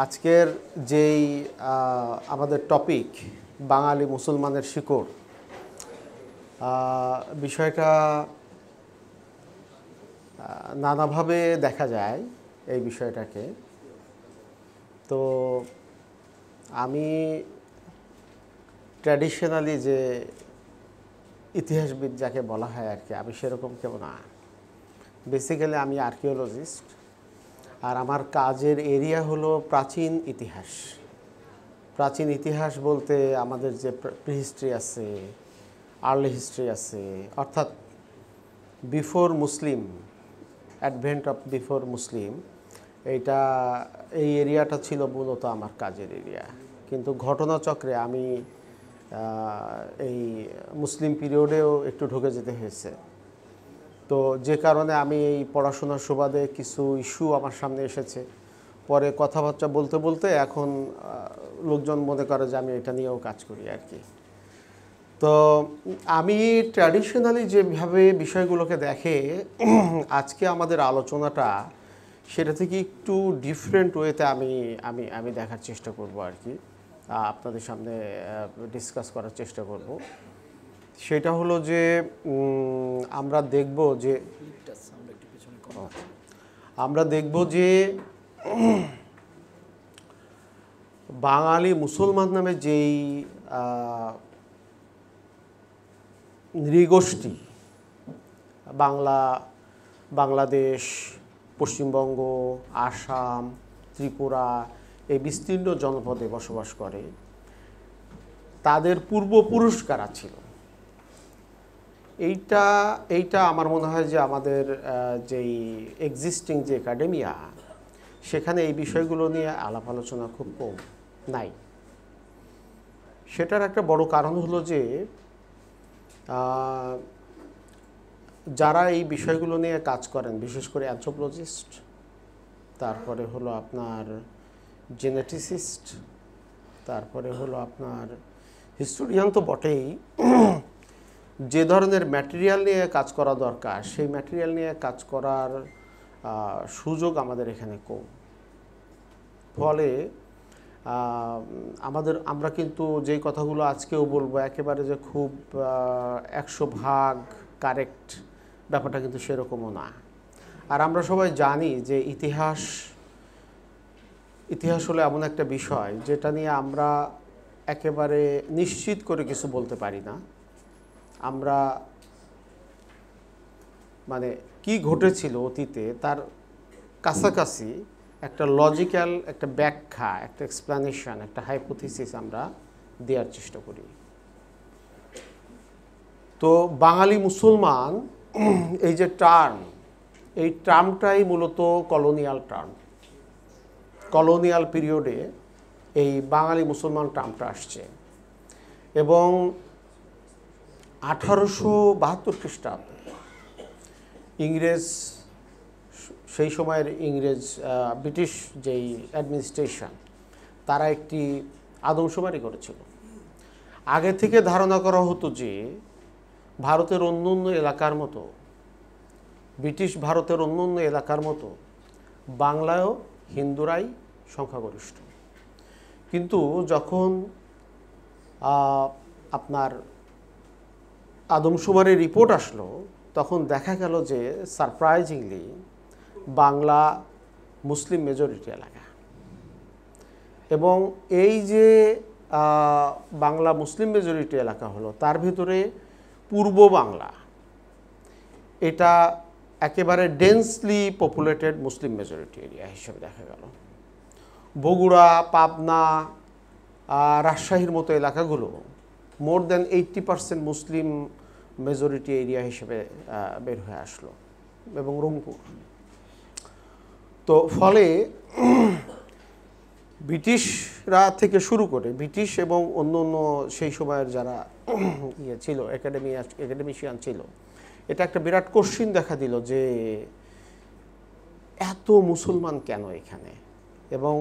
আজকের যেই আমাদের টপিক বাঙালি মুসলমানের শিকড়, বিষয়টা নানাভাবে দেখা যায় এই বিষয়টাকে। তো আমি ট্র্যাডিশনালি যে ইতিহাসবিদ যাকে বলা হয় আর কি, আমি সেরকম কেউ না। বেসিক্যালি আমি আর্কিওলজিস্ট, আর আমার কাজের এরিয়া হলো প্রাচীন ইতিহাস। প্রাচীন ইতিহাস বলতে আমাদের যে প্রিহিস্ট্রি আছে, আর্লি হিস্ট্রি আছে, অর্থাৎ before Muslim, advent of before Muslim, এই এরিয়াটা ছিল মূলত আমার কাজের এরিয়া। কিন্তু ঘটনাচক্রে আমি এই মুসলিম পিরিয়ডেও একটু ঢুকে যেতে হয়েছে। তো যে কারণে আমি এই পড়াশোনার সুবাদে কিছু ইস্যু আমার সামনে এসেছে, পরে কথাবার্তা বলতে বলতে এখন লোকজন মনে করে যে আমি এটা নিয়েও কাজ করি আর কি। তো আমি ট্র্যাডিশনালি যেভাবে বিষয়গুলোকে দেখে আজকে আমাদের আলোচনাটা সেটা থেকে একটু ডিফারেন্ট ওয়েতে আমি দেখার চেষ্টা করব আর কি, আপনাদের সামনে ডিসকাস করার চেষ্টা করব। সেটা হলো যে আমরা দেখব যে বাঙালি মুসলমান নামে যেই নৃগোষ্ঠী বাংলাদেশ, পশ্চিমবঙ্গ, আসাম, ত্রিপুরা এই বিস্তীর্ণ জনপদে বসবাস করে, তাদের পূর্বপুরুষ কারা ছিল, এইটা আমার মনে হয় যে আমাদের যেই এক্সিস্টিং যে একাডেমিয়া, সেখানে এই বিষয়গুলো নিয়ে আলাপ আলোচনা খুব কম নাই। সেটার একটা বড় কারণ হলো যে যারা এই বিষয়গুলো নিয়ে কাজ করেন, বিশেষ করে অ্যানথ্রোপোলজিস্ট, তারপরে হলো আপনার জেনেটিসিস্ট, তারপরে হলো আপনার হিস্টোরিয়ান তো বটেই, যে ধরনের ম্যাটেরিয়াল নিয়ে কাজ করা দরকার সেই ম্যাটেরিয়াল নিয়ে কাজ করার সুযোগ আমাদের এখানে কম। ফলে আমরা কিন্তু যেই কথাগুলো আজকেও বলবো একেবারে যে খুব 100% কারেক্ট, ব্যাপারটা কিন্তু সেরকমও না। আর আমরা সবাই জানি যে ইতিহাস হলো এমন একটা বিষয় যেটা নিয়ে আমরা একেবারে নিশ্চিত করে কিছু বলতে পারি না। আমরা মানে কি ঘটেছিল অতীতে তার কাছাকাছি একটা লজিক্যাল একটা ব্যাখ্যা, একটা এক্সপ্লানেশন, একটা হাইপোথিসিস আমরা দেওয়ার চেষ্টা করি। তো বাঙালি মুসলমান এই যে এই টার্মটাই মূলত কলোনিয়াল টার্ম। কলোনিয়াল পিরিয়ডে এই বাঙালি মুসলমান টার্মটা আসছে এবং 1872 খ্রিস্টাব্দে সেই সময়ের ব্রিটিশ যেই অ্যাডমিনিস্ট্রেশন, তারা একটি আদমশুমারি করেছিল। আগে থেকে ধারণা করা হতো যে ভারতের অন্য এলাকার মতো, ব্রিটিশ ভারতের অন্য এলাকার মতো বাংলায়ও হিন্দুরাই সংখ্যাগরিষ্ঠ। কিন্তু যখন আপনার আদমশুমারির রিপোর্ট আসলো, তখন দেখা গেল যে সারপ্রাইজিংলি বাংলা মুসলিম মেজরিটি এলাকা। এবং এই যে বাংলা মুসলিম মেজরিটি এলাকা হলো, তার ভিতরে পূর্ব বাংলা এটা একেবারে ডেন্সলি পপুলেটেড মুসলিম মেজরিটি এরিয়া হিসেবে দেখা গেল। বগুড়া, পাবনা, রাজশাহীর মতো এলাকাগুলো মোর দ্যান 80% মুসলিম মেজরিটি এরিয়া হিসেবে বের হয়ে আসলো, এবং রংপুর। তো ফলে ব্রিটিশরা থেকে শুরু করে ব্রিটিশ এবং অন্য সেই সময়ের যারা ছিল একাডেমিশিয়ান ছিল, এটা একটা বিরাট কোশ্চিন দেখা দিল যে এত মুসলমান কেন এখানে। এবং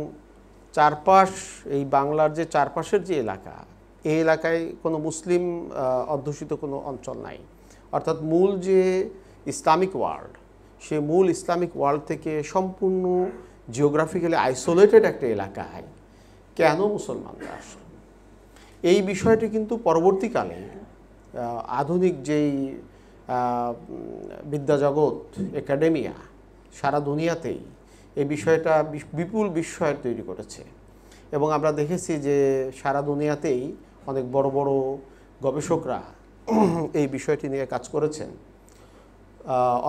এই বাংলার যে চারপাশের যে এলাকা, এই এলাকায় কোনো মুসলিম অধ্যুষিত কোনো অঞ্চল নাই। অর্থাৎ মূল যে ইসলামিক ওয়ার্ল্ড, সে মূল ইসলামিক ওয়ার্ল্ড থেকে সম্পূর্ণ জিওগ্রাফিক্যালি আইসোলেটেড একটা এলাকায় কেন মুসলমানরা আসলো, এই বিষয়টি কিন্তু পরবর্তীকালে আধুনিক যেই বিদ্যাজগৎ একাডেমিয়া সারা দুনিয়াতেই এই বিষয়টা বিপুল বিস্ময় তৈরি করেছে। এবং আমরা দেখেছি যে সারা দুনিয়াতেই অনেক বড় বড় গবেষকরা এই বিষয়টি নিয়ে কাজ করেছেন।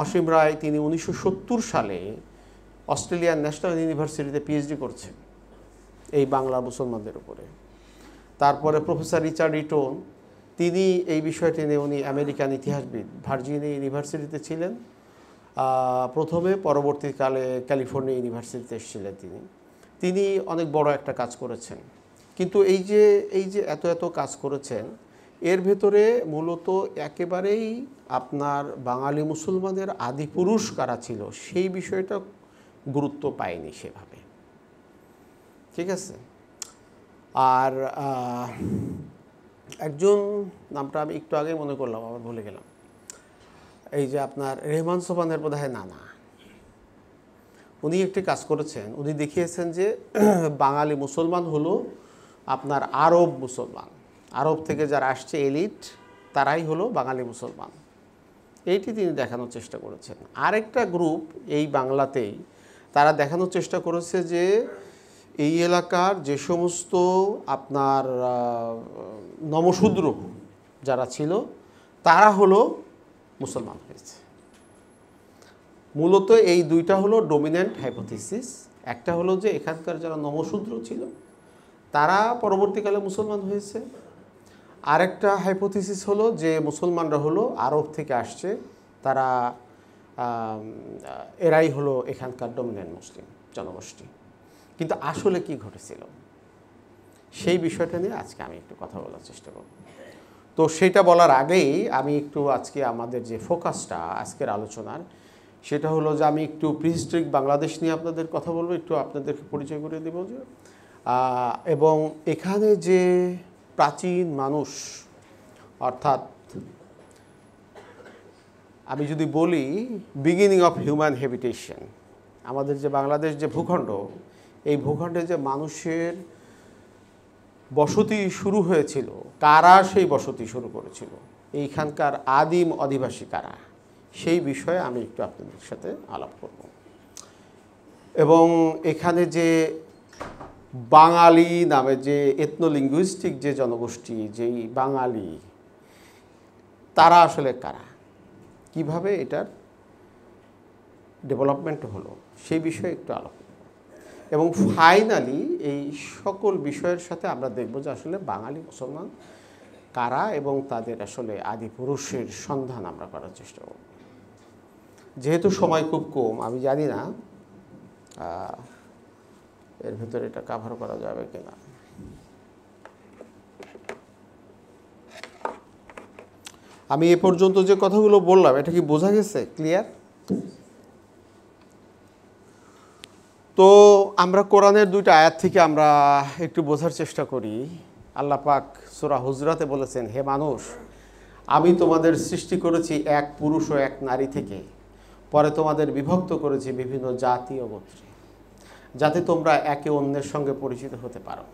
অসীম রায় তিনি 1970 সালে অস্ট্রেলিয়ান ন্যাশনাল ইউনিভার্সিটিতে পিএইচডি করছেন এই বাংলা মুসলমানদের উপরে। তারপরে প্রফেসর রিচার্ড ইটন তিনি এই বিষয়টি নিয়ে উনি আমেরিকান ইতিহাসবিদ, ভার্জিনিয়া ইউনিভার্সিটিতে ছিলেন প্রথমে, পরবর্তীকালে ক্যালিফোর্নিয়া ইউনিভার্সিটিতে এসেছিলেন তিনি অনেক বড় একটা কাজ করেছেন। কিন্তু এই যে এত কাজ করেছেন এর ভেতরে মূলত একেবারেই আপনার বাঙালি মুসলমানের আদি পুরুষ কারা ছিল সেই বিষয়টা গুরুত্ব পায়নি সেভাবে, ঠিক আছে। আর একজন নামটা আমি একটু আগে মনে করলাম, আবার ভুলে গেলাম, এই যে আপনার রেহমান সোবহানের বোধহয় নানা, উনি একটি কাজ করেছেন। উনি দেখিয়েছেন যে বাঙালি মুসলমান হলো আপনার আরব মুসলমান, আরব থেকে যারা আসছে এলিট তারাই হলো বাঙালি মুসলমান, এইটি তিনি দেখানোর চেষ্টা করেছেন। আরেকটা গ্রুপ এই বাংলাতেই তারা দেখানোর চেষ্টা করেছে যে এই এলাকার যে সমস্ত আপনার নমশূদ্র যারা ছিল তারা হলো মুসলমান হয়েছে। মূলত এই দুইটা হলো ডমিনেন্ট হাইপোথিসিস। একটা হলো যে এখানকার যারা নমশূদ্র ছিল তারা পরবর্তীকালে মুসলমান হয়েছে, আরেকটা হাইপোথিসিস হলো যে মুসলমানরা হলো আরব থেকে আসছে, তারা এরাই হলো এখানকার ডমিনেন্ট মুসলিম জনগোষ্ঠী। কিন্তু আসলে কি ঘটেছিল সেই বিষয়টা নিয়ে আজকে আমি একটু কথা বলার চেষ্টা করব। তো সেটা বলার আগেই আমি একটু আজকে আমাদের যে ফোকাসটা আজকের আলোচনার সেটা হলো যে আমি একটু প্রিহিস্টরিক বাংলাদেশ নিয়ে আপনাদের কথা বলবো, একটু আপনাদেরকে পরিচয় করে দেবো যে এবং এখানে যে প্রাচীন মানুষ, অর্থাৎ আমি যদি বলি বিগিনিং অফ হিউম্যান হ্যাবিটেশন, আমাদের যে বাংলাদেশ যে ভূখণ্ড, এই ভূখণ্ডে যে মানুষের বসতি শুরু হয়েছিল, কারা সেই বসতি শুরু করেছিল, এইখানকার আদিম অধিবাসী কারা, সেই বিষয়ে আমি একটু আপনাদের সাথে আলাপ করব। এবং এখানে যে বাঙালি নামে যে এথনোলিঙ্গুইস্টিক যে জনগোষ্ঠী, যেই বাঙালি, তারা আসলে কারা, কিভাবে এটার ডেভেলপমেন্ট হলো সেই বিষয়ে একটু আলাপ করব। এবং ফাইনালি এই সকল বিষয়ের সাথে আমরা দেখব যে আসলে বাঙালি মুসলমান কারা এবং তাদের আসলে আদি পুরুষের সন্ধান আমরা করার চেষ্টা করব। যেহেতু সময় খুব কম, আমি জানি না এর ভেতরে এটা কভার করা যাবে কিনা। আমি এ পর্যন্ত যে কথাগুলো বললাম এটা কি বোঝা গেছে, ক্লিয়ার? তো আমরা কোরআনের দুইটা আয়াত থেকে আমরা একটু বোঝার চেষ্টা করি। আল্লাহ পাক সূরা হুজরাতে বলেছেন, হে মানুষ, আমি তোমাদের সৃষ্টি করেছি এক পুরুষ ও এক নারী থেকে, পরে তোমাদের বিভক্ত করেছি বিভিন্ন জাতি ও গোত্রে, যাতে তোমরা একে অন্যের সঙ্গে পরিচিত হতে পারো।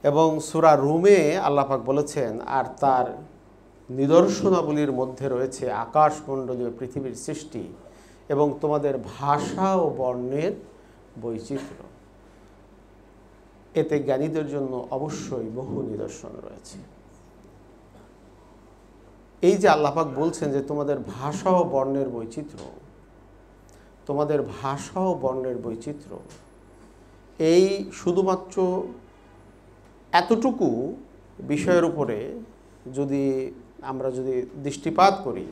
এবং সূরা রুমে আল্লাহ পাক বলেছেন, আর তার নিদর্শনাবলীর মধ্যে রয়েছে আকাশমণ্ডলীয় পৃথিবীর সৃষ্টি এবং তোমাদের ভাষা ও বর্ণের বৈচিত্র্য, এতে জ্ঞানীদের জন্য অবশ্যই বহু নিদর্শন রয়েছে। এই যে আল্লাহ পাক বলছেন যে তোমাদের ভাষা ও বর্ণের বৈচিত্র্য, তোমাদের ভাষা ও বর্ণের বৈচিত্র্য, এই শুধুমাত্র এতটুকু বিষয়ের উপরে যদি আমরা দৃষ্টিপাত করি,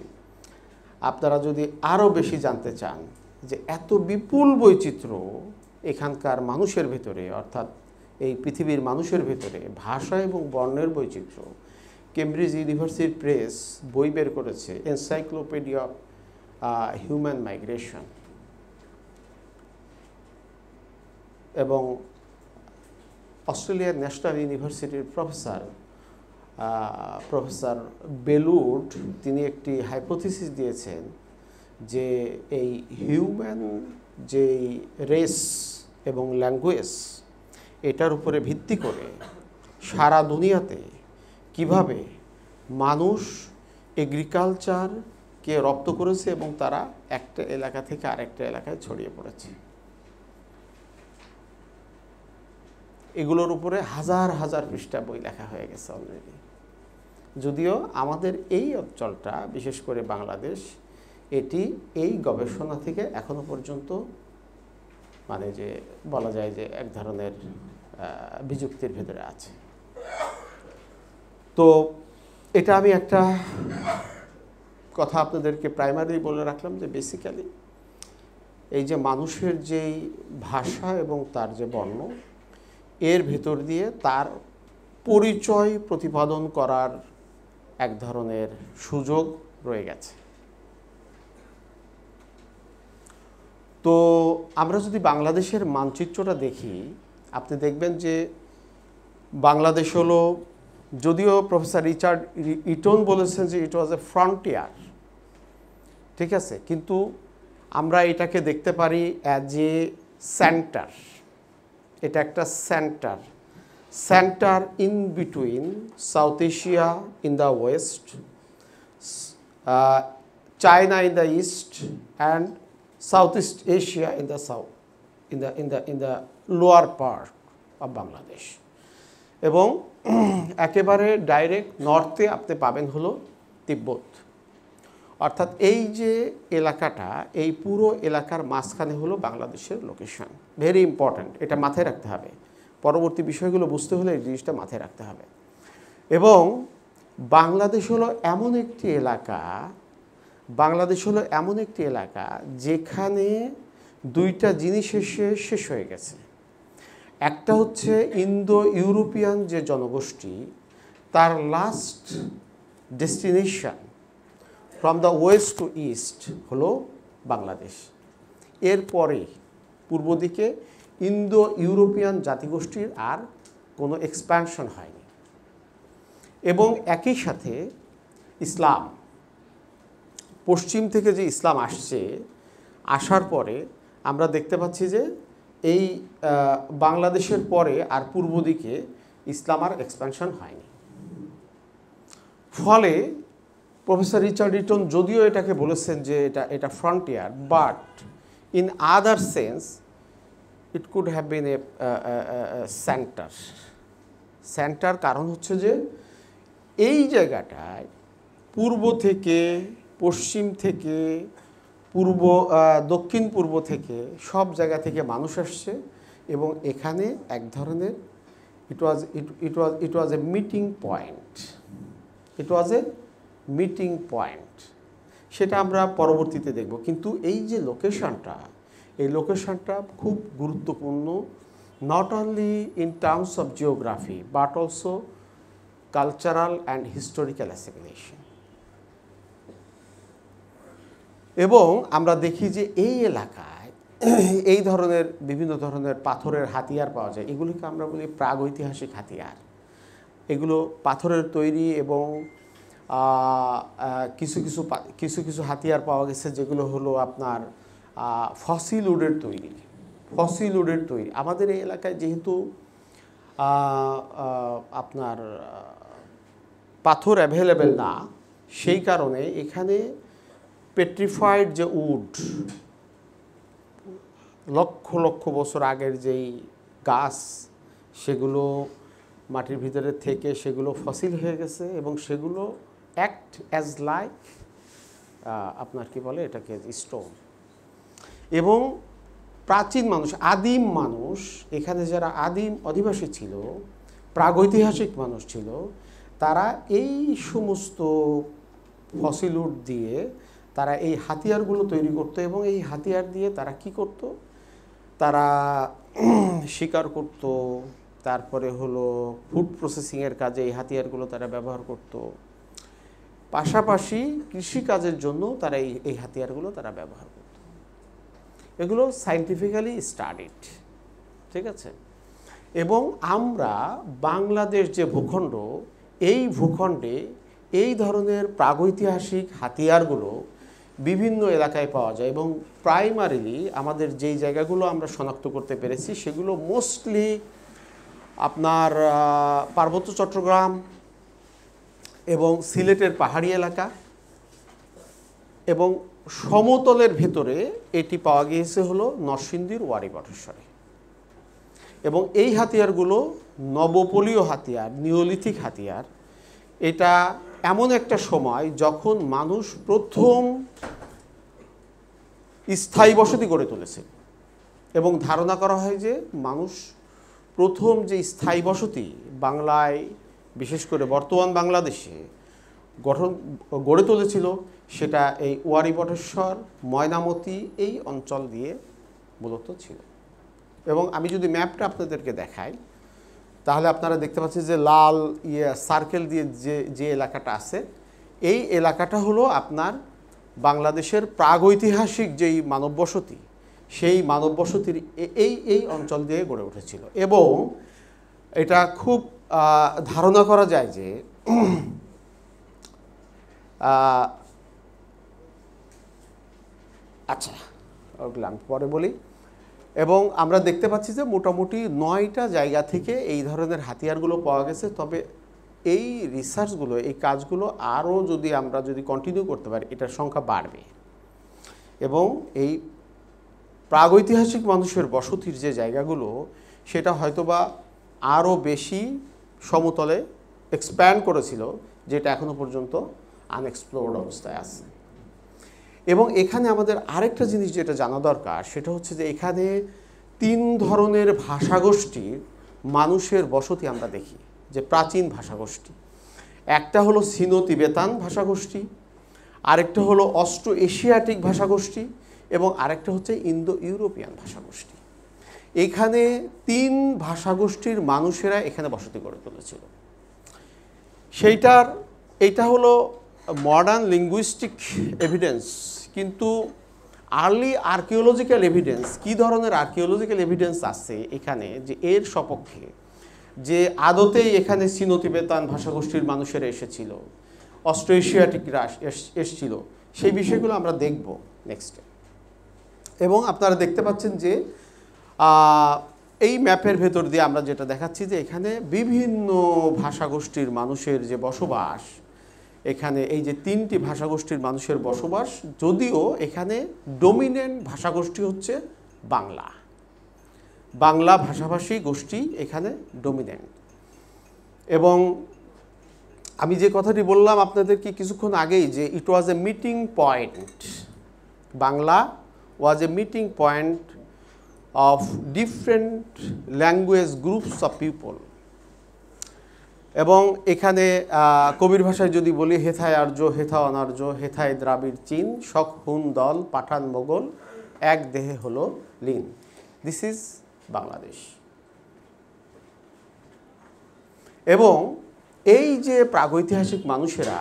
আপনারা যদি আরও বেশি জানতে চান যে এত বিপুল বৈচিত্র্য এখানকার মানুষের ভেতরে, অর্থাৎ এই পৃথিবীর মানুষের ভেতরে ভাষা এবং বর্ণের বৈচিত্র্য, কেমব্রিজ ইউনিভার্সিটি প্রেস বই বের করেছে, এনসাইক্লোপিডিয়া অফ হিউম্যান মাইগ্রেশন, এবং অস্ট্রেলিয়ার ন্যাশনাল ইউনিভার্সিটির প্রফেসর বেলুড তিনি একটি হাইপোথিসিস দিয়েছেন যে এই হিউম্যান যেই রেস এবং ল্যাঙ্গুয়েজ এটার উপরে ভিত্তি করে সারা দুনিয়াতে কিভাবে মানুষ এগ্রিকালচারকে রপ্ত করেছে এবং তারা একটা এলাকা থেকে আরেকটা এলাকায় ছড়িয়ে পড়েছে। এগুলোর উপরে হাজার হাজার পৃষ্ঠা বই লেখা হয়ে গেছে অলরেডি। যদিও আমাদের এই অঞ্চলটা, বিশেষ করে বাংলাদেশ, এটি এই গবেষণা থেকে এখনো পর্যন্ত মানে যে বলা যায় যে এক ধরনের বিযুক্তির ভেতরে আছে। তো এটা আমি একটা কথা আপনাদেরকে প্রাইমারি বলে রাখলাম যে বেসিক্যালি এই যে মানুষের যেই ভাষা এবং তার যে বর্ণ, এর ভেতর দিয়ে তার পরিচয় প্রতিপাদন করার এক ধরনের সুযোগ রয়ে গেছে। তো আমরা যদি বাংলাদেশের মানচিত্রটা দেখি, আপনি দেখবেন যে বাংলাদেশ হলো, যদিও প্রফেসর রিচার্ড ইটন বলেছেন যে ইট ওয়াজ এ ফ্রন্টিয়ার, ঠিক আছে, কিন্তু আমরা এটাকে দেখতে পারি অ্যাজ এ সেন্টার। এটা একটা centre in between south Asia in the West, China in the east and Southeast Asia in the south, in the lower part of Bangladesh, এবং একেবারে ডাইরেক্ট নর্থে আপনি পাবেন হলো তিব্বত। অর্থাৎ এই যে এলাকাটা, এই পুরো এলাকার মাঝখানে হলো বাংলাদেশের লোকেশন। ভেরি ইম্পর্ট্যান্ট, এটা মাথায় রাখতে হবে। পরবর্তী বিষয়গুলো বুঝতে হলে এই জিনিসটা মাথায় রাখতে হবে। এবং বাংলাদেশ হলো এমন একটি এলাকা যেখানে দুইটা জিনিস এসে শেষ হয়ে গেছে। একটা হচ্ছে ইন্দো ইউরোপিয়ান যে জনগোষ্ঠী, তার last destination from the west to east হলো বাংলাদেশ। এরপরে পূর্ব দিকে ইন্দো ইউরোপিয়ান জাতিগোষ্ঠীর আর কোনো এক্সপ্যানশন হয়নি। এবং একই সাথে ইসলাম, পশ্চিম থেকে যে ইসলাম আসার পরে আমরা দেখতে পাচ্ছি যে এই বাংলাদেশের পরে আর পূর্ব দিকে ইসলাম আর এক্সপ্যানশন হয়নি। ফলে প্রফেসর রিচার্ড ইটন যদিও এটাকে বলেছেন যে এটা frontier, but in other sense it could have bin a centre. কারণ হচ্ছে যে এই জায়গাটায় পূর্ব থেকে, পশ্চিম থেকে, দক্ষিণ পূর্ব থেকে সব জায়গা থেকে মানুষ আসছে এবং এখানে এক ধরনের ইট ওয়াজ এ মিটিং পয়েন্ট। সেটা আমরা পরবর্তীতে দেখব। কিন্তু এই যে লোকেশনটা খুব গুরুত্বপূর্ণ, not only in terms of geography but also cultural and historical assimilation. এবং আমরা দেখি যে এই এলাকায় এই ধরনের বিভিন্ন ধরনের পাথরের হাতিয়ার পাওয়া যায়। এগুলিকে আমরা বলি প্রাগৈতিহাসিক হাতিয়ার। এগুলো পাথরের তৈরি এবং কিছু কিছু হাতিয়ার পাওয়া গেছে যেগুলো হলো আপনার ফসিল উডের তৈরি। আমাদের এই এলাকায় যেহেতু আপনার পাথর অ্যাভেলেবেল না, সেই কারণে এখানে পেট্রিফাইড যে উড, লক্ষ লক্ষ বছর আগের যেই গাছ, সেগুলো মাটির ভিতরে থেকে সেগুলো ফসিল হয়ে গেছে এবং সেগুলো অ্যাক্ট অ্যাজ লাইক আপনার কি বলে এটাকে স্টোন। এবং প্রাচীন মানুষ, আদিম মানুষ, এখানে যারা আদিম অধিবাসী ছিল, প্রাগৈতিহাসিক মানুষ ছিল, তারা এই সমস্ত ফসিল উড দিয়ে তারা এই হাতিয়ারগুলো তৈরি করতো। এবং এই হাতিয়ার দিয়ে তারা কি করত? তারা শিকার করত, তারপরে হলো ফুড প্রসেসিংয়ের কাজে এই হাতিয়ারগুলো তারা ব্যবহার করত। পাশাপাশি কৃষিকাজের জন্য তারা এই হাতিয়ারগুলো তারা ব্যবহার করত। এগুলো সায়েন্টিফিক্যালি স্টাডিড, ঠিক আছে। এবং আমরা বাংলাদেশ যে ভূখণ্ড, এই ভূখণ্ডে এই ধরনের প্রাগৈতিহাসিক হাতিয়ারগুলো বিভিন্ন এলাকায় পাওয়া যায় এবং প্রাইমারিলি আমাদের যেই জায়গাগুলো আমরা শনাক্ত করতে পেরেছি সেগুলো মোস্টলি আপনার পার্বত্য চট্টগ্রাম এবং সিলেটের পাহাড়ি এলাকা এবং সমতলের ভেতরে এটি পাওয়া গিয়েছে হলো নরসিংদীর ওয়ারী বটেশ্বরে। এবং এই হাতিয়ারগুলো নবপলীয় হাতিয়ার, নিওলিথিক হাতিয়ার। এটা এমন একটা সময় যখন মানুষ প্রথম স্থায়ী বসতি গড়ে তুলেছে এবং ধারণা করা হয় যে মানুষ প্রথম যে স্থায়ী বসতি বাংলায়, বিশেষ করে বর্তমান বাংলাদেশে গড়ে তুলেছিল সেটা এই ওয়ারী বটেশ্বর, ময়নামতি এই অঞ্চল দিয়ে মূলত ছিল। এবং আমি যদি ম্যাপটা আপনাদেরকে দেখাই তাহলে আপনারা দেখতে পাচ্ছেন যে লাল সার্কেল দিয়ে যে এলাকাটা আছে, এই এলাকাটা হলো আপনার বাংলাদেশের প্রাগৈতিহাসিক যেই মানব বসতি, সেই মানব বসতির এই অঞ্চল দিয়ে গড়ে উঠেছিল। এবং এটা খুব ধারণা করা যায় যে আচ্ছা ওগুলো আমি পরে বলি। এবং আমরা দেখতে পাচ্ছি যে মোটামুটি 9টা জায়গা থেকে এই ধরনের হাতিয়ারগুলো পাওয়া গেছে। তবে এই রিসার্চগুলো, এই কাজগুলো আরও আমরা যদি কন্টিনিউ করতে পারি এটার সংখ্যা বাড়বে এবং এই প্রাগৈতিহাসিক মানুষের বসতির যে জায়গাগুলো সেটা হয়তোবা আরও বেশি সমতলে এক্সপ্যান্ড করেছিল, যেটা এখনো পর্যন্ত আনএক্সপ্লোরড অবস্থায় আছে। এবং এখানে আমাদের আরেকটা জিনিস যেটা জানা দরকার সেটা হচ্ছে যে এখানে 3 ধরনের ভাষাগোষ্ঠীর মানুষের বসতি আমরা দেখি, যে প্রাচীন ভাষাগোষ্ঠী। একটা হলো সিনো তিবেতান ভাষাগোষ্ঠী, আরেকটা হলো অস্ট্রো এশিয়াটিক ভাষাগোষ্ঠী এবং আরেকটা হচ্ছে ইন্দো ইউরোপিয়ান ভাষাগোষ্ঠী। এখানে 3 ভাষাগোষ্ঠীর মানুষেরা এখানে বসতি গড়ে তুলেছিল। এইটা হলো মডার্ন লিঙ্গুইস্টিক এভিডেন্স, কিন্তু আর্লি আর্কিওলজিক্যাল এভিডেন্স, কী ধরনের আর্কিওলজিক্যাল এভিডেন্স আছে এখানে যে এর সপক্ষে যে আদতেই এখানে সিনো তিবেতান ভাষাগোষ্ঠীর মানুষেরা এসেছিল, অস্ট্রো এশিয়াটিকরা এসেছিল, সেই বিষয়গুলো আমরা দেখব নেক্সটে। এবং আপনারা দেখতে পাচ্ছেন যে এই ম্যাপের ভেতর দিয়ে আমরা যেটা দেখাচ্ছি যে এখানে বিভিন্ন ভাষাগোষ্ঠীর মানুষের যে বসবাস, এখানে এই যে 3টি ভাষাগোষ্ঠীর মানুষের বসবাস, যদিও এখানে ডমিনেন্ট ভাষাগোষ্ঠী হচ্ছে বাংলা ভাষাভাষী গোষ্ঠী এখানে ডমিনেন্ট। এবং আমি যে কথাটি বললাম আপনাদেরকে কিছুক্ষণ আগেই যে it was a meeting point, Bangla was a meeting point of different language groups of people. এবং এখানে কবির ভাষায় যদি বলি, হেথায় আর্য, হেথা অনার্য, হেথায় দ্রাবিড় চীন, শক হুন দল, পাঠান মোগল, এক দেহে হলো লীন। This is Bangladesh. এবং এই যে প্রাগৈতিহাসিক মানুষেরা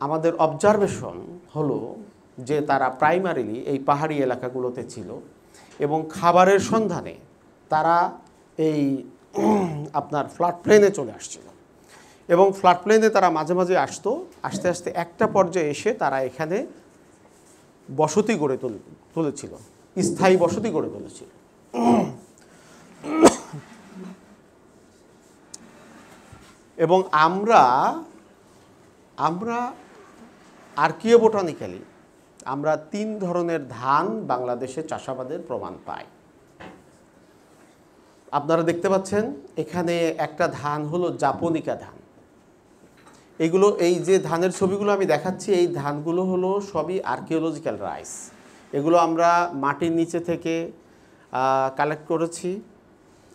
আমাদের অবজারভেশন হলো যে তারা প্রাইমারিলি এই পাহাড়ি এলাকাগুলোতে ছিল এবং খাবারের সন্ধানে তারা এই আপনার ফ্ল্যাট প্লেনে চলে আসছিল। এবং ফ্ল্যাট প্লেনে তারা মাঝে মাঝে আসতো, আস্তে আস্তে একটা পর্যায়ে এসে তারা এখানে বসতি গড়ে তুলেছিল, স্থায়ী বসতি গড়ে তুলেছিল। এবং আমরা আর্কিওবোটানিক্যালি আমরা 3 ধরনের ধান বাংলাদেশে চাষাবাদের প্রমাণ পাই। আপনারা দেখতে পাচ্ছেন এখানে একটা ধান হলো জাপনিকা ধান। এই যে ধানের ছবিগুলো আমি দেখাচ্ছি, এই ধানগুলো হলো সবই আর্কিওলজিক্যাল রাইস। এগুলো আমরা মাটির নিচে থেকে কালেক্ট করেছি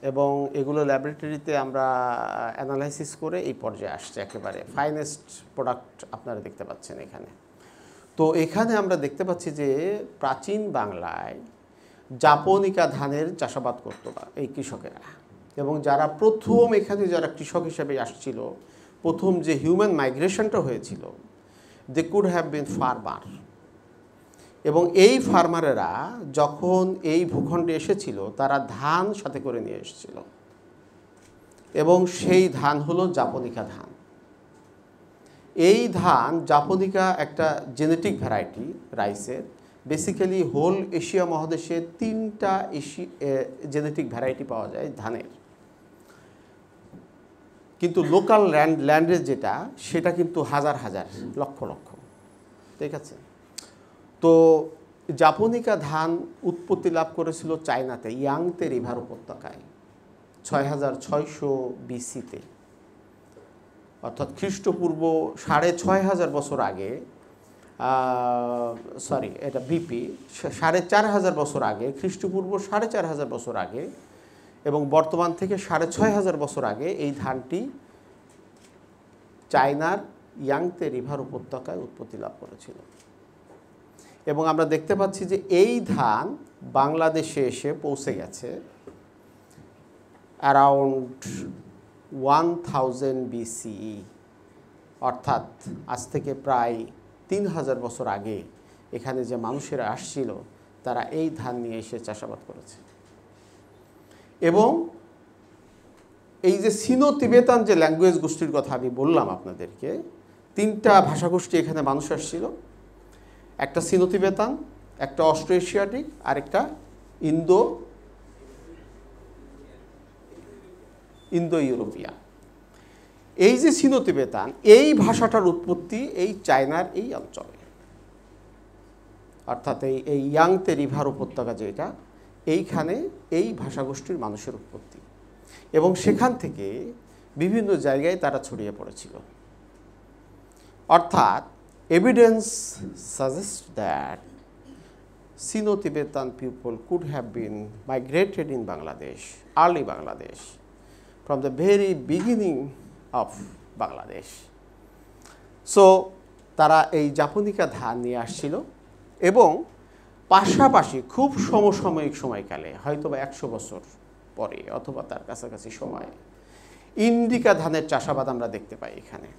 এবং এগুলো ল্যাবরেটরিতে আমরা অ্যানালাইসিস করে এই পর্যায়ে আসছে, একেবারে ফাইনেস্ট প্রোডাক্ট আপনারা দেখতে পাচ্ছেন এখানে। তো এখানে আমরা দেখতে পাচ্ছি যে প্রাচীন বাংলায় জাপনিকা ধানের চাষাবাদ করতো এই কৃষকেরা। এবং যারা প্রথম এখানে যারা কৃষক হিসেবে আসছিল, প্রথম যে হিউম্যান মাইগ্রেশনটা হয়েছিল, they could have been farmer. এবং এই ফার্মারেরা যখন এই ভূখণ্ডে এসেছিল তারা ধান সাথে করে নিয়ে এসেছিল এবং সেই ধান হলো জাপনিকা ধান। এই ধান জাপোনিকা একটা জেনেটিক ভ্যারাইটি রাইসের। বেসিক্যালি হোল এশিয়া মহাদেশে 3টা জেনেটিক ভ্যারাইটি পাওয়া যায় ধানের, কিন্তু লোকাল ল্যান্ডের যেটা সেটা কিন্তু হাজার হাজার লক্ষ লক্ষ, ঠিক আছে। তো জাপোনিকা ধান উৎপত্তি লাভ করেছিল চায়নাতে, ইয়াংতে রিভার উপত্যকায় 6600 BC-তে, অর্থাৎ খ্রিস্টপূর্ব 6500 বছর আগে, সরি এটা বিপি 4500 বছর আগে, খ্রিস্টপূর্ব 4500 বছর আগে এবং বর্তমান থেকে 6500 বছর আগে এই ধানটি চায়নার ইয়াংতে রিভার উপত্যকায় উৎপত্তি লাভ করেছিল। এবং আমরা দেখতে পাচ্ছি যে এই ধান বাংলাদেশে এসে পৌঁছে গেছে অ্যারাউন্ড 1000 BCE, অর্থাৎ আজ থেকে প্রায় 3000 বছর আগে এখানে যে মানুষেরা আসছিল তারা এই ধান নিয়ে এসে চাষাবাদ করেছে। এবং এই যে সিনো তিবেতান যে ল্যাঙ্গুয়েজ গোষ্ঠীর কথা আমি বললাম আপনাদেরকে, 3টা ভাষাগোষ্ঠী এখানে মানুষ আসছিল, একটা সিনো তিবেতান, একটা অস্ট্রো এশিয়াটিক, আর একটা ইন্দো ইউরোপিয়ান। এই যে সিনো তিবেতান, এই ভাষাটার উৎপত্তি এই চায়নার এই অঞ্চলে, অর্থাৎ এই ইয়াংতে রিভার উপত্যকা যেটা, এইখানে এই ভাষাগোষ্ঠীর মানুষের উৎপত্তি, এবং সেখান থেকে বিভিন্ন জায়গায় তারা ছড়িয়ে পড়েছিল। অর্থাৎ evidence suggest that Sino-Tibetan people could have been migrated in Bangladesh, early Bangladesh, from the very beginning of Bangladesh. So তারা এই জাপোনিকা ধান নিয়ে আসছিল এবং পাশাপাশি খুব সমসাময়িক সময়কালে, হয়তো বা 100 বছর পরে অথবা তার কাছাকাছি সময়ে, ইন্ডিকা ধানের চাষাবাদ আমরা দেখতে পাই এখানে।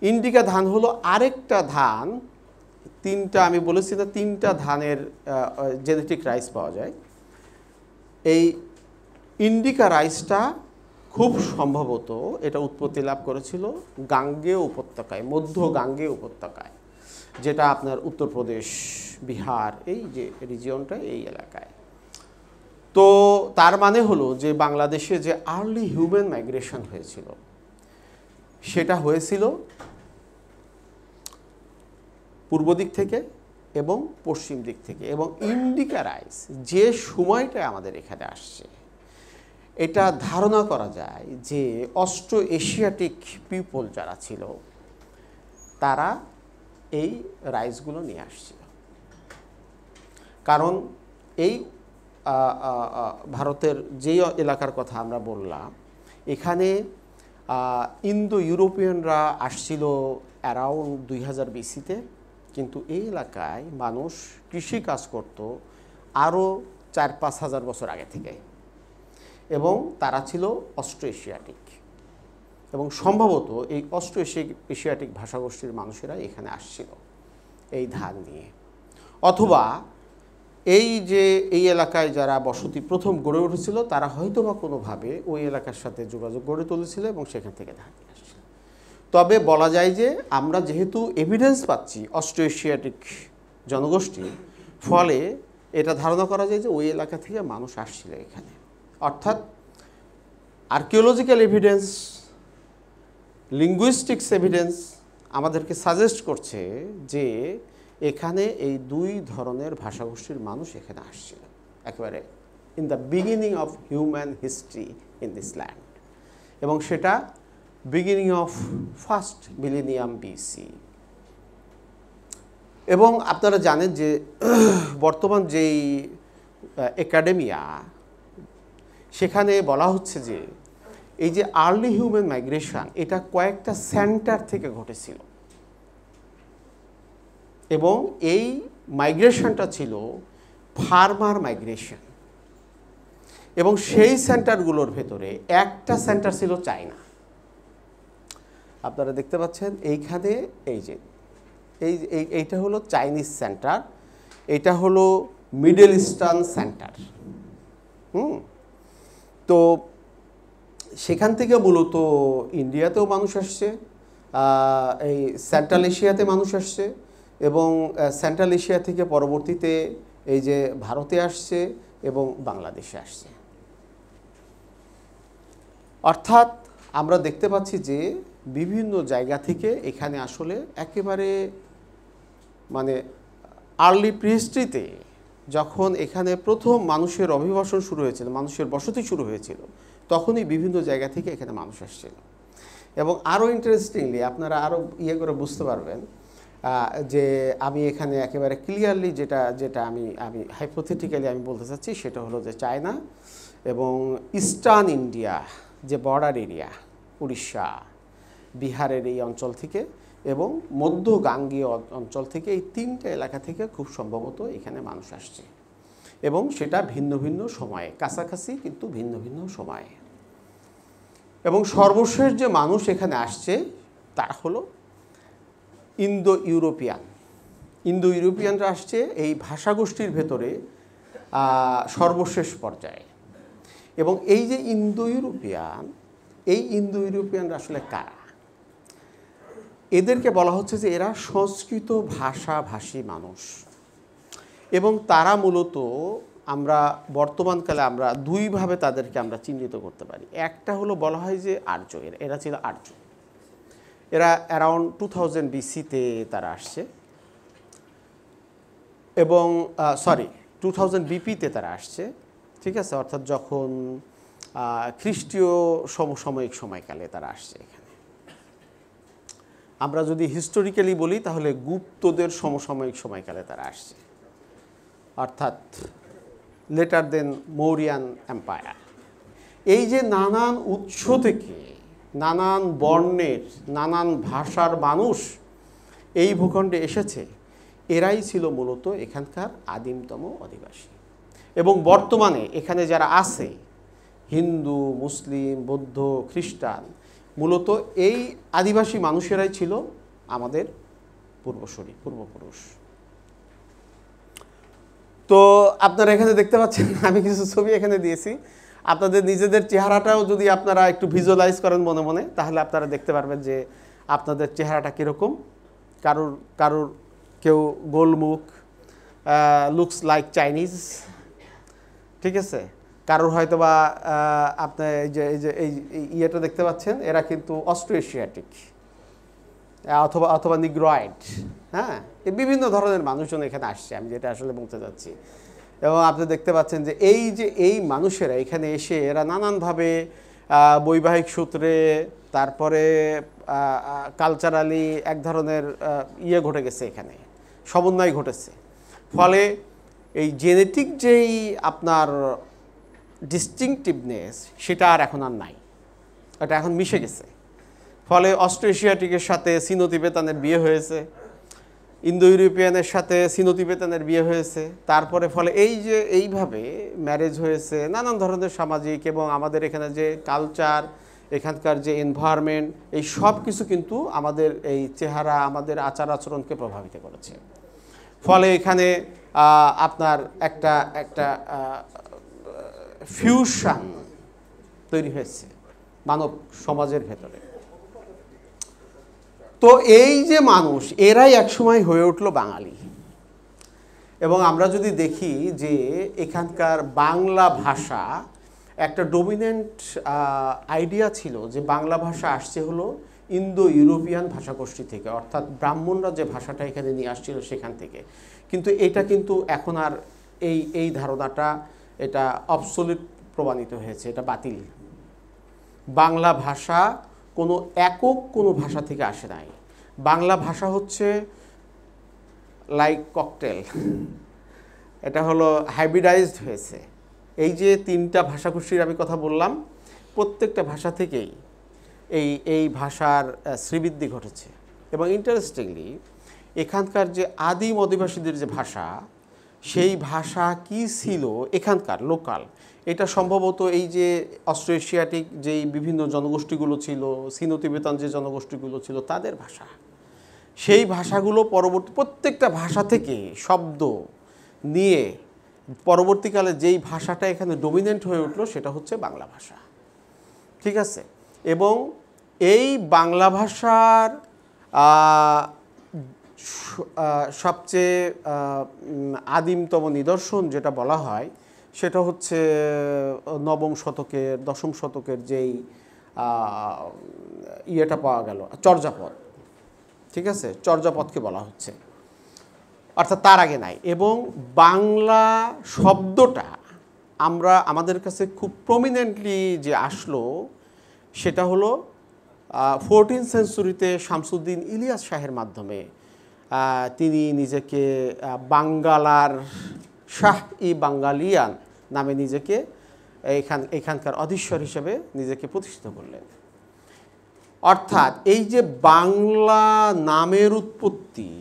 ইন্ডিকা ধান হলো আরেকটা ধান, 3টা আমি বলেছি না, 3টা ধানের জেনেটিক রাইস পাওয়া যায়। এই ইন্ডিকা রাইসটা খুব সম্ভবত এটা উৎপত্তি লাভ করেছিল গাঙ্গেয় উপত্যকায়, মধ্য গাঙ্গেয় উপত্যকায়, যেটা আপনার উত্তরপ্রদেশ, বিহার, এই যে রিজিয়নটা, এই এলাকায়। তো তার মানে হলো যে বাংলাদেশে যে আর্লি হিউম্যান মাইগ্রেশন হয়েছিল সেটা হয়েছিল পূর্ব দিক থেকে এবং পশ্চিম দিক থেকে। এবং ইন্ডিকা রাইস যে সময়টা আমাদের এখানে আসছে, এটা ধারণা করা যায় যে অস্ট্রো এশিয়াটিক পিপল যারা ছিল তারা এই রাইসগুলো নিয়ে আসছিল। কারণ এই ভারতের যে এলাকার কথা আমরা বললাম, এখানে ইন্দো ইউরোপিয়ানরা আসছিল অ্যারাউন্ড 2000 BC-তে, কিন্তু এই এলাকায় মানুষ কৃষি কাজ করত আরও 4-5 হাজার বছর আগে থেকে, এবং তারা ছিল অস্ট্রো এশিয়াটিক, এবং সম্ভবত এই অস্ট্রো এশিয়াটিক ভাষাগোষ্ঠীর মানুষেরা এখানে আসছিল এই ধান নিয়ে। অথবা এই যে এই এলাকায় যারা বসতি প্রথম গড়ে উঠেছিল তারা হয়তোবা কোনোভাবে ওই এলাকার সাথে যোগাযোগ গড়ে তুলেছিল এবং সেখান থেকে ধান নিয়ে আসছিল। তবে বলা যায় যে আমরা যেহেতু এভিডেন্স পাচ্ছি অস্ট্রো এশিয়াটিক জনগোষ্ঠী, ফলে এটা ধারণা করা যায় যে ওই এলাকা থেকে মানুষ আসছিল এখানে। অর্থাৎ আর্কিওলজিক্যাল এভিডেন্স, লিঙ্গুইস্টিক্স এভিডেন্স আমাদেরকে সাজেস্ট করছে যে এখানে এই 2 ধরনের ভাষাগোষ্ঠীর মানুষ এখানে আসছিল একেবারে in the beginning of human history in this land, এবং সেটা beginning of first millennium BC। এবং আপনারা জানেন যে বর্তমান যেই একাডেমিয়া, সেখানে বলা হচ্ছে যে এই যে আর্লি হিউম্যান মাইগ্রেশন এটা কয়েকটা সেন্টার থেকে ঘটেছিল, এবং এই মাইগ্রেশনটা ছিল ফার্মার মাইগ্রেশন, এবং সেই সেন্টারগুলোর ভেতরে একটা সেন্টার ছিল চায়না। আপনারা দেখতে পাচ্ছেন এইখানে এই যে এইটা হলো চাইনিজ সেন্টার, এটা হলো মিডল ইস্টার্ন সেন্টার। তো সেখান থেকে মূলত ইন্ডিয়াতেও মানুষ আসছে, এই সেন্ট্রাল এশিয়াতে মানুষ আসছে এবং সেন্ট্রাল এশিয়া থেকে পরবর্তীতে এই যে ভারতে আসছে এবং বাংলাদেশে আসছে। অর্থাৎ আমরা দেখতে পাচ্ছি যে বিভিন্ন জায়গা থেকে এখানে আসলে একেবারে মানে আর্লি প্রিহিস্ট্রিতে যখন এখানে প্রথম মানুষের অভিবাসন শুরু হয়েছিল, মানুষের বসতি শুরু হয়েছিল, তখনই বিভিন্ন জায়গা থেকে এখানে মানুষ আসছিল। এবং আরও ইন্টারেস্টিংলি আপনারা আরও ইয়ে করে বুঝতে পারবেন যে আমি এখানে একেবারে ক্লিয়ারলি যেটা আমি হাইপোথেটিক্যালি আমি বলতে চাচ্ছি সেটা হলো যে চায়না এবং ইস্টার্ন ইন্ডিয়া যে বর্ডার এরিয়া, উড়িষ্যা, বিহারের এই অঞ্চল থেকে এবং মধ্য গাঙ্গীয় অঞ্চল থেকে, এই তিনটে এলাকা থেকে খুব সম্ভবত এখানে মানুষ আসছে এবং সেটা ভিন্ন ভিন্ন সময়ে, কাছাকাছি কিন্তু ভিন্ন ভিন্ন সময়ে। এবং সর্বশেষ যে মানুষ এখানে আসছে তারা হলো ইন্দো ইউরোপিয়ানরা আসছে এই ভাষাগোষ্ঠীর ভেতরে সর্বশেষ পর্যায়ে। এবং এই যে ইন্দো ইউরোপিয়ানরা আসলে কারা? এদেরকে বলা হচ্ছে যে এরা সংস্কৃত ভাষাভাষী মানুষ এবং তারা মূলত আমরা বর্তমানকালে আমরা দুইভাবে তাদেরকে আমরা চিহ্নিত করতে পারি। একটা হলো বলা হয় যে আর্য, এরা ছিল আর্য। এরা অ্যারাউন্ড 2000 BC-তে তারা আসছে এবং 2000 BP-তে তারা আসছে, ঠিক আছে? অর্থাৎ যখন খ্রিস্টীয় সমসাময়িক সময়কালে তারা আসছে এখানে। আমরা যদি হিস্টোরিক্যালি বলি তাহলে গুপ্তদের সমসাময়িক সময়কালে তারা আসছে, অর্থাৎ লেটার দেন মৌরিয়ান এম্পায়ার। এই যে নানান উৎস থেকে নানান বর্ণের নানান ভাষার মানুষ এই ভূখণ্ডে এসেছে, এরাই ছিল মূলত এখানকার আদিমতম অধিবাসী। এবং বর্তমানে এখানে যারা আছে হিন্দু, মুসলিম, বৌদ্ধ, খ্রিস্টান, মূলত এই আদিবাসী মানুষেরাই ছিল আমাদের পূর্বপুরুষ। তো আপনারা এখানে দেখতে পাচ্ছেন আমি কিছু ছবি এখানে দিয়েছি। আপনাদের নিজেদের চেহারাটাও যদি আপনারা একটু ভিজুয়ালাইজ করেন মনে মনে, তাহলে আপনারা দেখতে পারবেন যে আপনাদের চেহারাটা কীরকম। কারুর কেউ গোলমুখ, লুকস লাইক চাইনিজ, ঠিক আছে? কারোর হয়তো বা আপনি এই ইয়েটা দেখতে পাচ্ছেন, এরা কিন্তু অস্ট্রো এশিয়াটিক অথবা নিগ্রয়েড। হ্যাঁ, এই বিভিন্ন ধরনের মানুষজন এখানে আসছে, আমি যেটা আসলে বলতে চাচ্ছি। এবং আপনি দেখতে পাচ্ছেন যে এই মানুষেরা এখানে এসে এরা নানানভাবে বৈবাহিক সূত্রে, তারপরে কালচারালি এক ধরনের ইয়ে ঘটে গেছে, এখানে সমন্বয় ঘটেছে। ফলে এই জেনেটিক যেই আপনার ডিস্টিংটিভনেস সেটা আর এখন আর নাই, এটা এখন মিশে গেছে। ফলে অস্ট্রো এশিয়াটিকের সাথে সিনো তিবেতানের বিয়ে হয়েছে, ইন্দো ইউরোপিয়ানের সাথে সিনো তিবেতানের বিয়ে হয়েছে, তারপরে ফলে এই যে এইভাবে ম্যারেজ হয়েছে, নানান ধরনের সামাজিক এবং আমাদের এখানে যে কালচার, এখানকার যে এনভায়রনমেন্ট, এই সব কিছু কিন্তু আমাদের এই চেহারা, আমাদের আচার আচরণকে প্রভাবিত করেছে। ফলে এখানে আপনার একটা ফিউশন তৈরি হয়েছে মানব সমাজের ভেতরে। তো এই যে মানুষ, এরাই একসময় হয়ে উঠল বাঙালি। এবং আমরা যদি দেখি যে এখানকার বাংলা ভাষা একটা ডমিনেন্ট আইডিয়া ছিল যে বাংলা ভাষা আসছে হলো ইন্দো ইউরোপিয়ান ভাষাগোষ্ঠী থেকে, অর্থাৎ ব্রাহ্মণরা যে ভাষাটা এখানে নিয়ে আসছিল সেখান থেকে। কিন্তু এটা কিন্তু এখন আর এই ধারণাটা এটা অবসলিউট প্রমাণিত হয়েছে, এটা বাতিল। বাংলা ভাষা কোনো একক কোনো ভাষা থেকে আসে নাই। বাংলা ভাষা হচ্ছে লাইক ককটেল, এটা হলো হাইব্রিডাইজড হয়েছে। এই যে তিনটা ভাষাগোষ্ঠীর আমি কথা বললাম, প্রত্যেকটা ভাষা থেকেই এই ভাষার শ্রীবৃদ্ধি ঘটেছে। এবং ইন্টারেস্টিংলি এখানকার যে আদিম অধিবাসীদের যে ভাষা, সেই ভাষা কি ছিল এখানকার লোকাল, এটা সম্ভবত এই যে অস্ট্রো এশিয়াটিক যেই বিভিন্ন জনগোষ্ঠীগুলো ছিল, সিনো তিবেতান যে জনগোষ্ঠীগুলো ছিল, তাদের ভাষা। সেই ভাষাগুলো প্রত্যেকটা ভাষা থেকে শব্দ নিয়ে পরবর্তীকালে যেই ভাষাটা এখানে ডমিনেন্ট হয়ে উঠলো সেটা হচ্ছে বাংলা ভাষা, ঠিক আছে? এবং এই বাংলা ভাষার সবচেয়ে আদিমতম নিদর্শন যেটা বলা হয় সেটা হচ্ছে নবম শতকের দশম শতকের যেই ইয়েটা পাওয়া গেল চর্যাপদ, ঠিক আছে, চর্যাপদকে বলা হচ্ছে, অর্থাৎ তার আগে নাই। এবং বাংলা শব্দটা আমাদের কাছে খুব প্রমিনেন্টলি যে আসলো সেটা হলো 14th সেঞ্চুরিতে শামসুদ্দিন ইলিয়াস শাহের মাধ্যমে। তিনি নিজেকে বাঙ্গালার শাহ-ই-বাঙ্গালিয়ান নামে নিজেকে এখানকার অধীশ্বর হিসেবে নিজেকে প্রতিষ্ঠিত করলেন। অর্থাৎ এই যে বাংলা নামের উৎপত্তি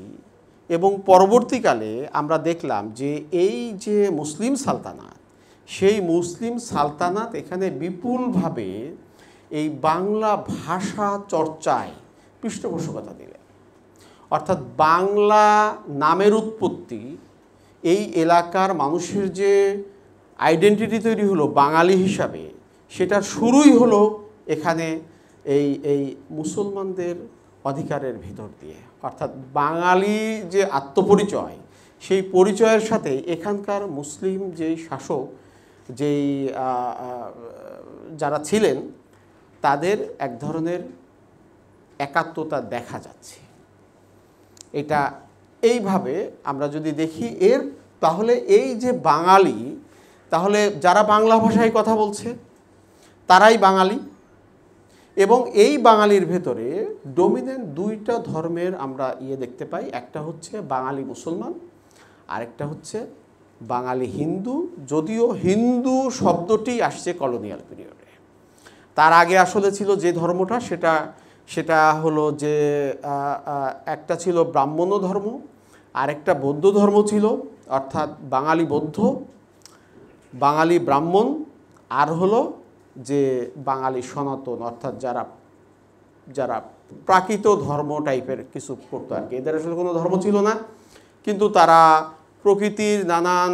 এবং পরবর্তীকালে আমরা দেখলাম যে এই যে মুসলিম সালতানাত, সেই মুসলিম সালতানাত এখানে বিপুলভাবে এই বাংলা ভাষা চর্চায় পৃষ্ঠপোষকতা দিলেন। অর্থাৎ বাংলা নামের উৎপত্তি, এই এলাকার মানুষের যে আইডেন্টিটি তৈরি হলো বাঙালি হিসাবে, সেটার শুরুই হলো এখানে এই মুসলমানদের অধিকারের ভিতর দিয়ে। অর্থাৎ বাঙালি যে আত্মপরিচয়, সেই পরিচয়ের সাথে এখানকার মুসলিম যেই শাসক, যেই যারা ছিলেন, তাদের এক ধরনের একাত্মতা দেখা যাচ্ছে। এটা এইভাবে আমরা যদি দেখি তাহলে এই যে বাঙালি, তাহলে যারা বাংলা ভাষায় কথা বলছে তারাই বাঙালি। এবং এই বাঙালির ভেতরে ডমিনেন্ট দুইটা ধর্মের আমরা দেখতে পাই। একটা হচ্ছে বাঙালি মুসলমান, আরেকটা হচ্ছে বাঙালি হিন্দু। যদিও হিন্দু শব্দটি আসছে কলোনিয়াল পিরিয়ডে, তার আগে আসলে ছিল যে ধর্মটা সেটা হলো যে একটা ছিল ব্রাহ্মণ ধর্ম, আরেকটা বৌদ্ধ ধর্ম ছিল, অর্থাৎ বাঙালি বৌদ্ধ, বাঙালি ব্রাহ্মণ, আর হলো যে বাঙালি সনাতন, অর্থাৎ যারা প্রাকৃত ধর্ম টাইপের কিছু করতো আর কি। এদের আসলে কোনো ধর্ম ছিল না, কিন্তু তারা প্রকৃতির নানান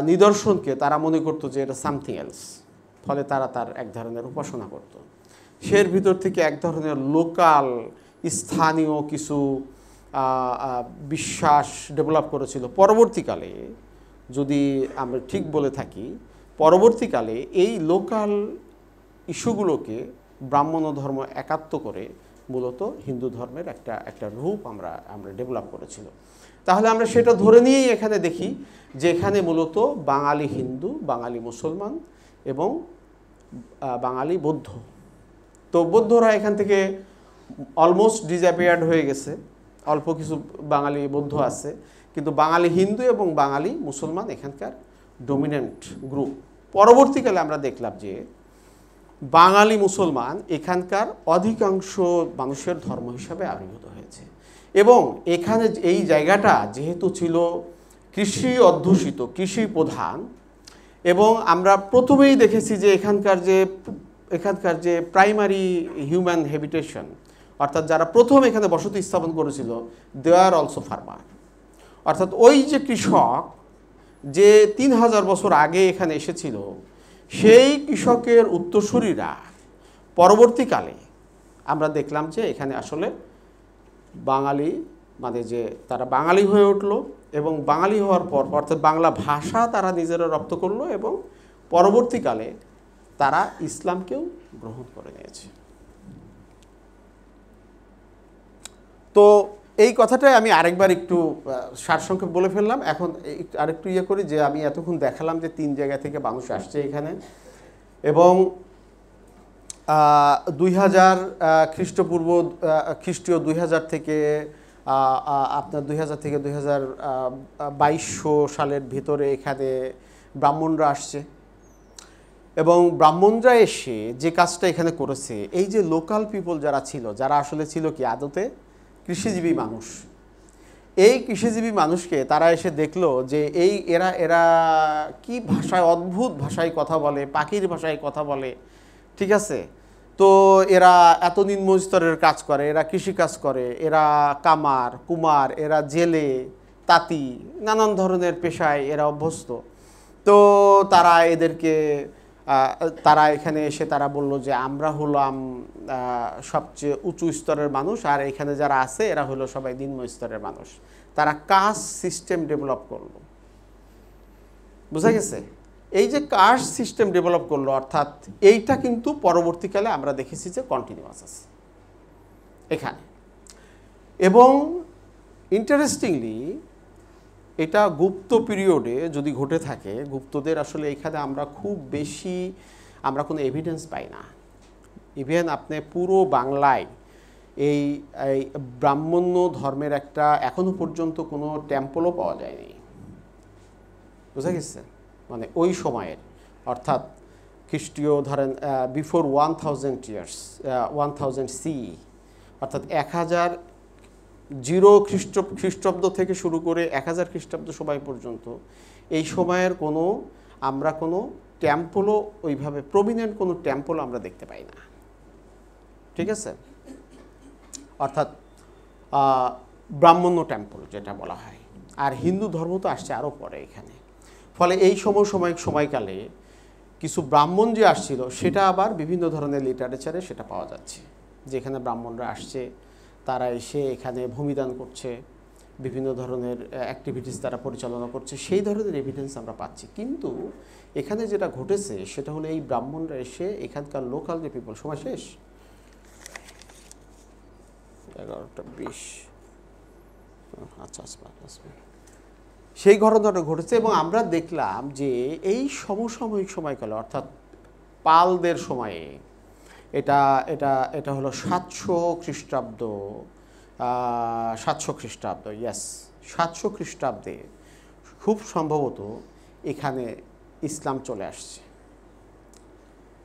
নিদর্শনকে তারা মনে করতো যে এটা সামথিং এলস, ফলে তারা তার এক ধরনের উপাসনা করত। সের ভিতর থেকে এক ধরনের লোকাল স্থানীয় কিছু বিশ্বাস ডেভেলপ করেছিল। পরবর্তীকালে যদি আমরা ঠিক বলে থাকি, পরবর্তীকালে এই লোকাল ইস্যুগুলোকে ব্রাহ্মণ ধর্ম একাত্ম করে মূলত হিন্দু ধর্মের একটা রূপ আমরা ডেভেলপ করেছিল। তাহলে আমরা সেটা ধরে নিয়েই এখানে দেখি যে এখানে মূলত বাঙালি হিন্দু, বাঙালি মুসলমান এবং বাঙালি বৌদ্ধ। তো বৌদ্ধরা এখান থেকে অলমোস্ট ডিসঅ্যাপিয়ার্ড হয়ে গেছে, অল্প কিছু বাঙালি বৌদ্ধ আছে, কিন্তু বাঙালি হিন্দু এবং বাঙালি মুসলমান এখানকার ডমিনেন্ট গ্রুপ। পরবর্তীকালে আমরা দেখলাম যে বাঙালি মুসলমান এখানকার অধিকাংশ মানুষের ধর্ম হিসাবে আবির্ভূত হয়েছে। এবং এখানে এই জায়গাটা যেহেতু ছিল কৃষি অধ্যুষিত, কৃষি প্রধান, এবং আমরা প্রথমেই দেখেছি যে এখানকার যে প্রাইমারি হিউম্যান হ্যাবিটেশন, অর্থাৎ যারা প্রথম এখানে বসতি স্থাপন করেছিল, দে আর অলসো ফার্মার। অর্থাৎ ওই যে কৃষক যে 3000 বছর আগে এখানে এসেছিল, সেই কৃষকের উত্তরসূরিরা পরবর্তীকালে আমরা দেখলাম যে এখানে আসলে বাঙালি, মানে যে তারা বাঙালি হয়ে উঠল, এবং বাঙালি হওয়ার পর অর্থাৎ বাংলা ভাষা তারা নিজেরা রপ্ত করলো, এবং পরবর্তীকালে তারা ইসলামকেও গ্রহণ করে নিয়েছে। তো এই কথাটাই আমি আরেকবার একটু সারসংক্ষেপ বলে ফেললাম। এখন আরেকটু করি যে আমি এতক্ষণ দেখালাম যে 3 জায়গা থেকে মানুষ আসছে এখানে, এবং 2000 খ্রিস্টীয় 2000 থেকে আপনার 2000 থেকে 2200 সালের ভিতরে এখানে ব্রাহ্মণরা আসছে। এবং ব্রাহ্মণরা এসে যে কাজটা এখানে করেছে, এই যে লোকাল পিপল যারা ছিল, যারা আসলে ছিল কি আদতে কৃষিজীবী মানুষ, এই কৃষিজীবী মানুষকে তারা এসে দেখলো যে এরা কি ভাষায়, অদ্ভুত ভাষায় কথা বলে, পাখির ভাষায় কথা বলে, ঠিক আছে। তো এরা এত নিম্ন স্তরের কাজ করে, এরা কৃষিকাজ করে, এরা কামার কুমার, এরা জেলে তাঁতি, নানান ধরনের পেশায় এরা অভ্যস্ত। তো তারা এদেরকে তারা এখানে এসে তারা বলল যে আমরা হলাম সবচেয়ে উঁচু স্তরের মানুষ, আর এখানে যারা আছে এরা হলো সবাই নিম্ন স্তরের মানুষ। তারা কাস্ট সিস্টেম ডেভেলপ করলো, বুঝা গেছে? এই যে কাস্ট সিস্টেম ডেভেলপ করলো, অর্থাৎ এইটা কিন্তু পরবর্তীকালে আমরা দেখেছি যে কন্টিনিউয়াস আছে এখানে। এবং ইন্টারেস্টিংলি এটা গুপ্ত পিরিয়ডে যদি ঘটে থাকে, গুপ্তদের আসলে এখানে আমরা খুব বেশি আমরা কোনো এভিডেন্স পাই না। ইভেন আপনি পুরো বাংলায় এই ব্রাহ্মণ্য ধর্মের একটা এখনো পর্যন্ত কোনো টেম্পলও পাওয়া যায়নি, বুঝা গেছে? মানে ওই সময়ের, অর্থাৎ খ্রিস্টীয় ধরেন বিফোর 1000 ইয়ার্স, 1000 CE, অর্থাৎ 1000 খ্রিস্টাব্দ থেকে শুরু করে 1000 খ্রিস্টাব্দ সময় পর্যন্ত এই সময়ের আমরা কোনো টেম্পলও ওইভাবে প্রমিনেন্ট কোনো টেম্পল আমরা দেখতে পাই না, ঠিক আছে? অর্থাৎ ব্রাহ্মণ্য টেম্পল যেটা বলা হয়। আর হিন্দু ধর্ম তো আসছে আরও পরে এখানে। ফলে এই সময়কালে কিছু ব্রাহ্মণ যে আসছিল সেটা আবার বিভিন্ন ধরনের লিটারেচারে সেটা পাওয়া যাচ্ছে, যেখানে ব্রাহ্মণরা আসছে, তারা এসে এখানে ভূমিদান করছে, বিভিন্ন ধরনের অ্যাক্টিভিটিস তারা পরিচালনা করছে, সেই ধরনের এভিডেন্স আমরা পাচ্ছি। কিন্তু এখানে যেটা ঘটেছে সেটা হলো এই ব্রাহ্মণরা এসে এখানকার লোকাল যে পিপল, সময় শেষ 11:20, আচ্ছা আসবে, সেই ঘটনাটা ঘটেছে। এবং আমরা দেখলাম যে এই সমসাময়িক সময়কালে, অর্থাৎ পালদের সময়ে, এটা হলো 700 খ্রিস্টাব্দ, 700 খ্রিস্টাব্দ, ইয়েস 700 খ্রিস্টাব্দে খুব সম্ভবত এখানে ইসলাম চলে আসছে।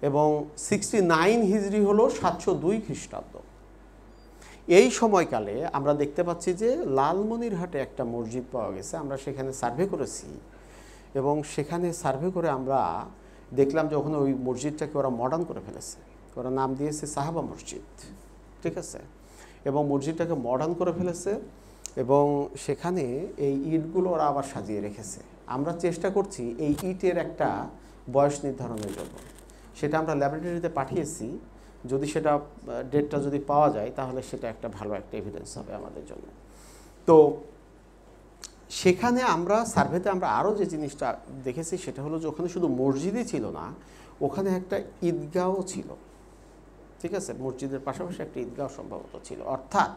এবং 69 হিজরি হলো 702 খ্রিস্টাব্দ। এই সময়কালে আমরা দেখতে পাচ্ছি যে লালমনিরহাটে একটা মসজিদ পাওয়া গেছে, আমরা সেখানে সার্ভে করেছি। এবং সেখানে সার্ভে করে আমরা দেখলাম যে ওখানে ওই মসজিদটাকে ওরা মডার্ন করে ফেলেছে, ওরা নাম দিয়েছে সাহাবা মসজিদ, ঠিক আছে? এবং মসজিদটাকে মডার্ন করে ফেলেছে এবং সেখানে এই ইটগুলো ওরা আবার সাজিয়ে রেখেছে। আমরা চেষ্টা করছি এই ইটের একটা বয়স নির্ধারণের জন্য, সেটা আমরা ল্যাবরেটরিতে পাঠিয়েছি। যদি সেটা ডেটটা যদি পাওয়া যায় তাহলে সেটা একটা ভালো একটা এভিডেন্স হবে আমাদের জন্য। তো সেখানে আমরা সার্ভেতে আমরা আরও যে জিনিসটা দেখেছি সেটা হলো যে ওখানে শুধু মসজিদই ছিল না, ওখানে একটা ঈদগাহও ছিল, ঠিক আছে? মসজিদের পাশাপাশি একটা ঈদগাহ সম্ভবত ছিল। অর্থাৎ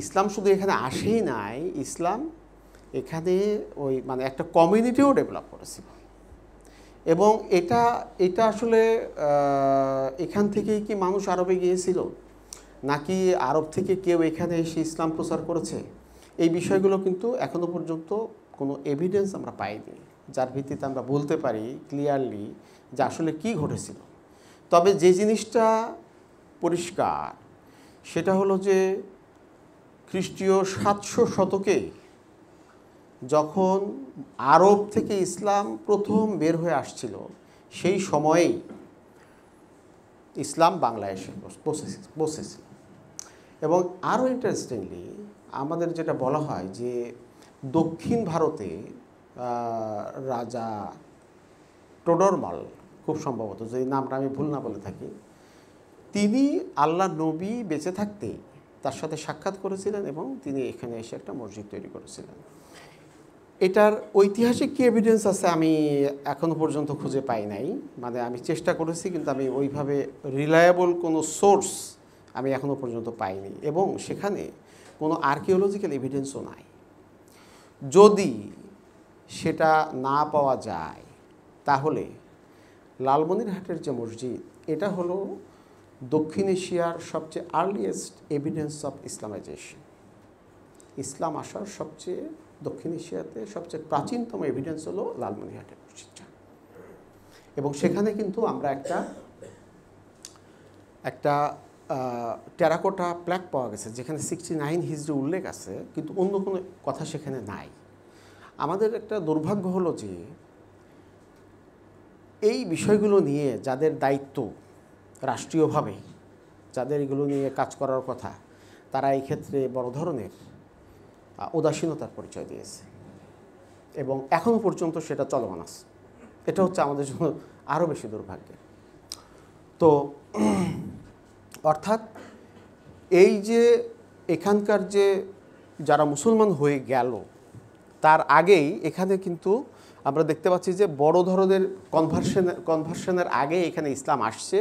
ইসলাম শুধু এখানে আসেই নাই, ইসলাম এখানে ওই মানে একটা কমিউনিটিও ডেভেলপ করেছিল। এবং এটা আসলে এখান থেকেই কি মানুষ আরবে গিয়েছিল, নাকি আরব থেকে কেউ এখানে এসে ইসলাম প্রচার করেছে, এই বিষয়গুলো কিন্তু এখনও পর্যন্ত কোনো এভিডেন্স আমরা পাইনি, যার ভিত্তিতে আমরা বলতে পারি ক্লিয়ারলি যে আসলে কি ঘটেছিল। তবে যে জিনিসটা পরিষ্কার সেটা হলো যে খ্রিস্টীয় 700 শতকে যখন আরব থেকে ইসলাম প্রথম বের হয়ে আসছিল, সেই সময়েই ইসলাম বাংলায় এসে বসেছিল। এবং আরও ইন্টারেস্টিংলি আমাদের যেটা বলা হয় যে দক্ষিণ ভারতে রাজা টোডরমাল, খুব সম্ভবত যদি নামটা আমি ভুল না বলে থাকি, তিনি আল্লাহ নবী বেঁচে থাকতেই তার সাথে সাক্ষাৎ করেছিলেন এবং তিনি এখানে এসে একটা মসজিদ তৈরি করেছিলেন। এটার ঐতিহাসিক কি এভিডেন্স আছে আমি এখনও পর্যন্ত খুঁজে পাই নাই, মানে আমি চেষ্টা করেছি কিন্তু আমি ওইভাবে রিলায়েবল কোনো সোর্স আমি এখনও পর্যন্ত পাইনি। এবং সেখানে কোনো আর্কিওলজিক্যাল এভিডেন্সও নাই। যদি সেটা না পাওয়া যায় তাহলে লালমনিরহাটের যে মসজিদ, এটা হলো দক্ষিণ এশিয়ার সবচেয়ে আর্লিয়েস্ট এভিডেন্স অফ ইসলামাইজেশন। ইসলাম আসার সবচেয়ে দক্ষিণ এশিয়াতে সবচেয়ে প্রাচীনতম এভিডেন্স হলো লালমনিরহাটের মসজিদটা। এবং সেখানে কিন্তু আমরা একটা টেরাকোটা প্ল্যাক পাওয়া গেছে যেখানে 69 হিজরি উল্লেখ আছে, কিন্তু অন্য কোনো কথা সেখানে নাই। আমাদের একটা দুর্ভাগ্য হলো যে এই বিষয়গুলো নিয়ে যাদের দায়িত্ব রাষ্ট্রীয়ভাবে, যাদের এগুলো নিয়ে কাজ করার কথা, তারা এই ক্ষেত্রে বড় ধরনের উদাসীনতার পরিচয় দিয়েছে এবং এখনও পর্যন্ত সেটা চলমান আছে। এটা হচ্ছে আমাদের জন্য আরও বেশি দুর্ভাগ্যের। তো অর্থাৎ এই যে এখানকার যে যারা মুসলমান হয়ে গেল তার আগেই এখানে কিন্তু আমরা দেখতে পাচ্ছি যে বড় ধরনের কনভার্সনের আগে এখানে ইসলাম আসছে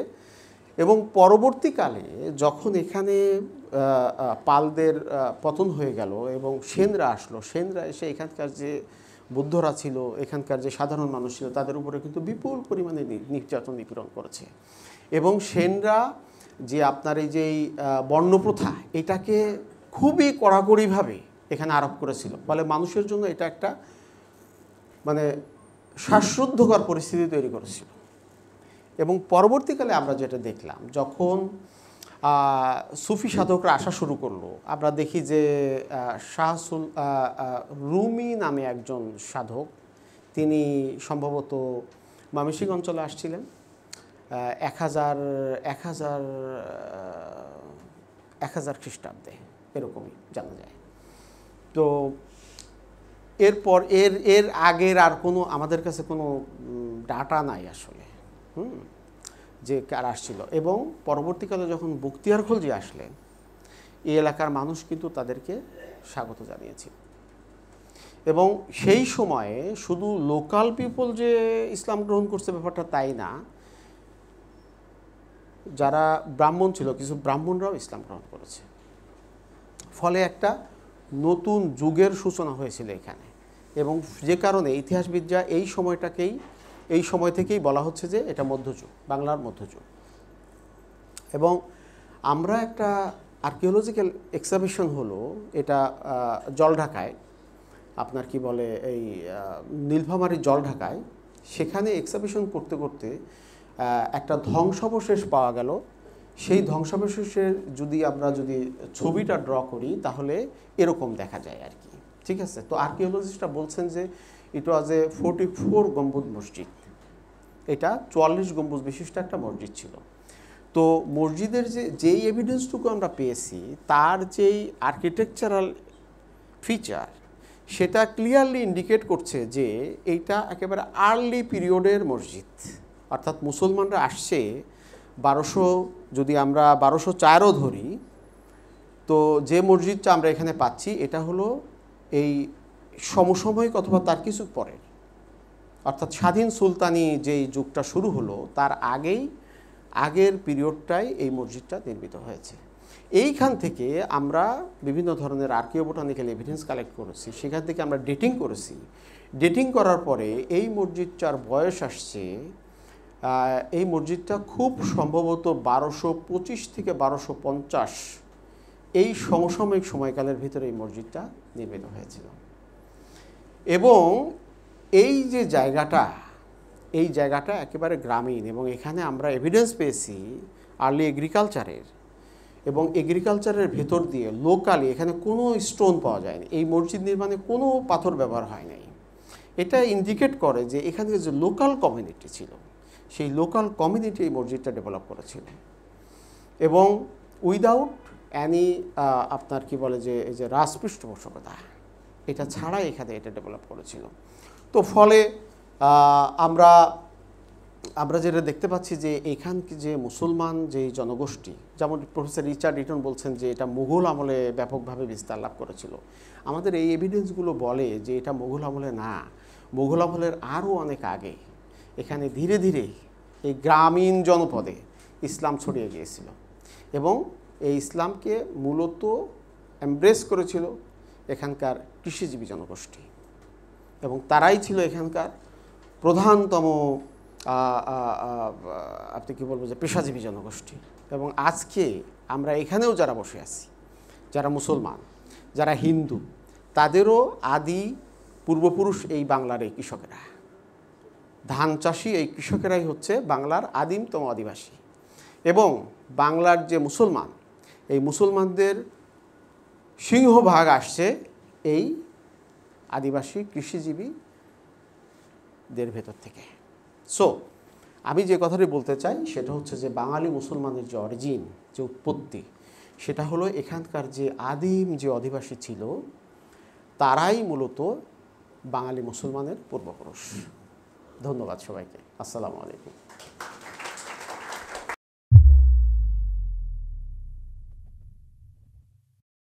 এবং পরবর্তীকালে যখন এখানে পালদের পতন হয়ে গেল এবং সেনরা আসলো, সেনরা এসে এখানকার যে বুদ্ধরা ছিল, এখানকার যে সাধারণ মানুষ ছিল তাদের উপরে কিন্তু বিপুল পরিমাণে নির্যাতন নিপীড়ন করেছে। এবং সেনরা যে আপনার এই যে বর্ণপ্রথা এটাকে খুবই কড়াকড়িভাবে এখানে আরোপ করেছিল, ফলে মানুষের জন্য এটা একটা মানে শ্বাসরুদ্ধকর পরিস্থিতি তৈরি করেছিল। এবং পরবর্তীকালে আমরা যেটা দেখলাম, যখন সুফি সাধকরা আসা শুরু করলো, আমরা দেখি যে রুমি নামে একজন সাধক, তিনি সম্ভবত ময়মনসিংহ অঞ্চলে আসছিলেন 1000 খ্রিস্টাব্দে, এরকমই জানা যায়। তো এরপর এর আগের আর কোনো আমাদের কাছে কোনো ডাটা নাই আসলে যে কার আসছিল। এবং পরবর্তীকালে যখন বখতিয়ার খলজি আসলেন, এই এলাকার মানুষ কিন্তু তাদেরকে স্বাগত জানিয়েছিল। এবং সেই সময়ে শুধু লোকাল পিপল যে ইসলাম গ্রহণ করছে ব্যাপারটা তাই না, যারা ব্রাহ্মণ ছিল কিছু ব্রাহ্মণরাও ইসলাম গ্রহণ করেছে। ফলে একটা নতুন যুগের সূচনা হয়েছিল এখানে। এবং যে কারণে ইতিহাসবিদরা এই সময় থেকেই বলা হচ্ছে যে এটা মধ্যযুগ, বাংলার মধ্যযুগ। এবং আমরা একটা আর্কিওলজিক্যাল এক্সিবিশন হলো, এটা জলঢাকায়, আপনার কি বলে এই নীলফামারীর জলঢাকায়, সেখানে এক্সিবিশন করতে করতে একটা ধ্বংসাবশেষ পাওয়া গেল। সেই ধ্বংসাবশেষের আমরা যদি ছবিটা ড্র করি তাহলে এরকম দেখা যায় আর কি, ঠিক আছে। তো আর্কিওলজিস্টরা বলছেন যে ইট ওয়াজ এ 44 গম্বুজ মসজিদ, এটা 44 গম্বুজ বিশিষ্ট একটা মসজিদ ছিল। তো মসজিদের যেই এভিডেন্সটুকু আমরা পেয়েছি, তার যেই আর্কিটেকচারাল ফিচার, সেটা ক্লিয়ারলি ইন্ডিকেট করছে যে এইটা একেবারে আর্লি পিরিয়ডের মসজিদ। অর্থাৎ মুসলমানরা আসছে 1200, যদি আমরা 1204ও ধরি, তো যে মসজিদটা আমরা এখানে পাচ্ছি এটা হলো এই সমসাময়িক অথবা তার কিছু পরের, অর্থাৎ স্বাধীন সুলতানি যেই যুগটা শুরু হলো তার আগের পিরিয়ডটাই এই মসজিদটা নির্মিত হয়েছে। এইখান থেকে আমরা বিভিন্ন ধরনের আর্কিওবোটানিক্যাল এভিডেন্স কালেক্ট করেছি, সেখান থেকে আমরা ডেটিং করেছি। ডেটিং করার পরে এই মসজিদটার বয়স আসছে, এই মসজিদটা খুব সম্ভবত 1225 থেকে 1250 এই সমসাময়িক সময়কালের ভিতরে এই মসজিদটা নির্মিত হয়েছিল। এবং এই যে জায়গাটা একেবারে গ্রামীণ, এবং এখানে আমরা এভিডেন্স পেয়েছি আর্লি এগ্রিকালচারের, এবং এগ্রিকালচারের ভেতর দিয়ে লোকালি এখানে কোনো স্টোন পাওয়া যায়নি। এই মসজিদ নির্মাণে কোনো পাথর ব্যবহার হয় নাই। এটা ইন্ডিকেট করে যে এখানে যে লোকাল কমিউনিটি ছিল, সেই লোকাল কমিউনিটি এই মসজিদটা ডেভেলপ করেছিল, এবং উইদাউট অ্যানি আপনার কি বলে যে এই যে রাজপৃষ্ঠপোষকতা, এটা ছাড়াই এখানে এটা ডেভেলপ করেছিল। তো ফলে আমরা যেটা দেখতে পাচ্ছি যে এখানকে যে মুসলমান যে জনগোষ্ঠী, যেমন প্রফেসর রিচার্ড ইটন বলছেন যে এটা মুঘল আমলে ব্যাপকভাবে বিস্তার লাভ করেছিল। আমাদের এই এভিডেন্সগুলো বলে যে এটা মুঘল আমলে না, মুঘল আমলের আরও অনেক আগে এখানে ধীরে ধীরে এই গ্রামীণ জনপদে ইসলাম ছড়িয়ে গিয়েছিল, এবং এই ইসলামকে মূলত এমব্রেস করেছিল এখানকার কৃষিজীবী জনগোষ্ঠী, এবং তারাই ছিল এখানকার প্রধানতম আপনি কী বলবো যে পেশাজীবী জনগোষ্ঠী। এবং আজকে আমরা এখানেও যারা বসে আছি, যারা মুসলমান, যারা হিন্দু, তাদেরও আদি পূর্বপুরুষ এই বাংলার এই কৃষকেরা, ধান চাষি এই কৃষকেরাই হচ্ছে বাংলার আদিমতম আদিবাসী। এবং বাংলার যে মুসলমান, এই মুসলমানদের সিংহভাগ আসছে এই আদিবাসী কৃষিজীবীদের ভেতর থেকে। সো আমি যে কথাটি বলতে চাই সেটা হচ্ছে যে বাঙালি মুসলমানের যে অরিজিন, যে উৎপত্তি, সেটা হলো এখানকার যে আদিম যে অধিবাসী ছিল তারাই মূলত বাঙালি মুসলমানের পূর্বপুরুষ। ধন্যবাদ সবাইকে। আসসালামু আলাইকুম।